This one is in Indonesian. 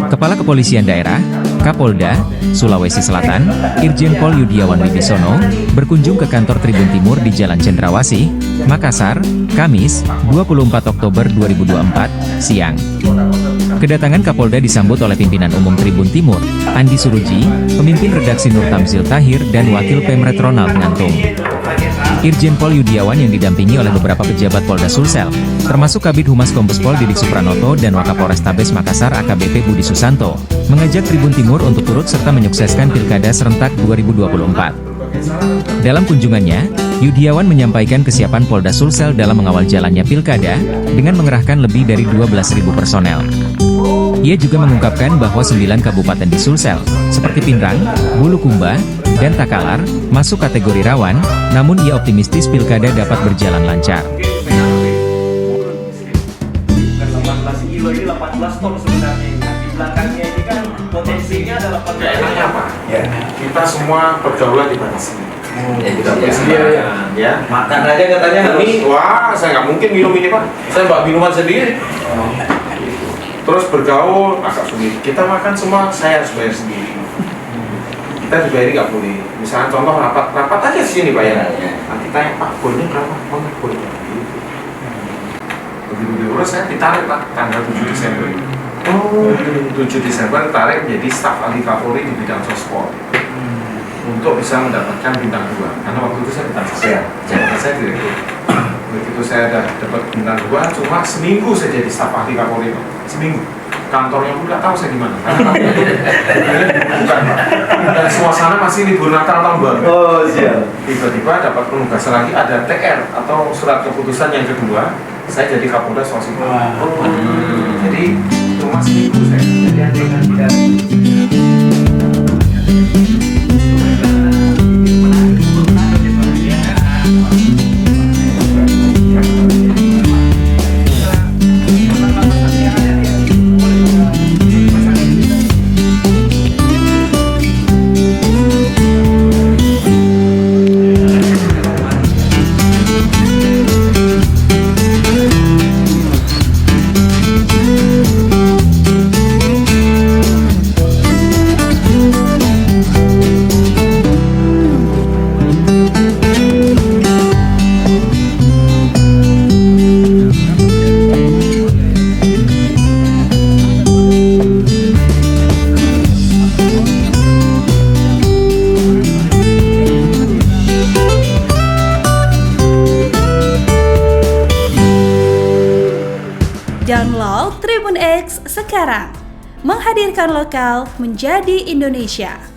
Kepala Kepolisian Daerah, Kapolda, Sulawesi Selatan, Irjen Pol Yudiawan Wibisono, berkunjung ke kantor Tribun Timur di Jalan Cendrawasih, Makassar, Kamis, 24 Oktober 2024, siang. Kedatangan Kapolda disambut oleh pimpinan umum Tribun Timur, Andi Suruji, pemimpin redaksi Nur Tamzil Tahir dan Wakil Pemret Ronald Ngantung. Irjen Pol Yudiawan yang didampingi oleh beberapa pejabat Polda Sulsel, termasuk Kabid Humas Kombes Pol Didik Supranoto dan Wakapolrestabes Makassar AKBP Budi Susanto, mengajak Tribun Timur untuk turut serta menyukseskan Pilkada serentak 2024. Dalam kunjungannya, Yudiawan menyampaikan kesiapan Polda Sulsel dalam mengawal jalannya Pilkada, dengan mengerahkan lebih dari 12.000 personel. Ia juga mengungkapkan bahwa 9 kabupaten di Sulsel, seperti Pinrang, Bulukumba, dan Takalar, masuk kategori rawan, namun ia optimistis Pilkada dapat berjalan lancar. 18 kilo ini 18 ton sebenarnya. Di belakangnya ini kan potensinya adalah enaknya apa? Ya, kita semua pergaulan dibatasi. Kita sendiri ya. Makan aja katanya Ini, wah, saya nggak mungkin minum ini Pak. Saya bawa minuman sendiri. Terus bergaul agak sulit. Kita makan semua, saya harus bayar sendiri. Kita juga ini nggak boleh. Misalnya contoh rapat aja sini Pak ya. Nanti tanya Pak, bolnya berapa? Mana bolnya? Begitu diurus saya ditarik Pak tanggal 7 Desember. Oh, 7 Desember tarik menjadi staf ahli Kapolri di bidang sospol untuk bisa mendapatkan bintang 2. Karena waktu itu saya bintang 1, jabatan saya direktur. Begitu saya dapat bintang 2, cuma seminggu saya jadi staf ahli Kapolri, seminggu. Kantornya pun nggak tahu saya di mana. Karena bukan Pak. Dan suasana masih libur Natal tahun baru. Oh siap. Tiba-tiba dapat penugasan lagi, ada TR atau surat keputusan yang kedua. Saya jadi Kapolda Sulawesi. Jadi cuma seminggu saya. Jadi dengan tidak. Download Tribun X sekarang, menghadirkan lokal menjadi Indonesia.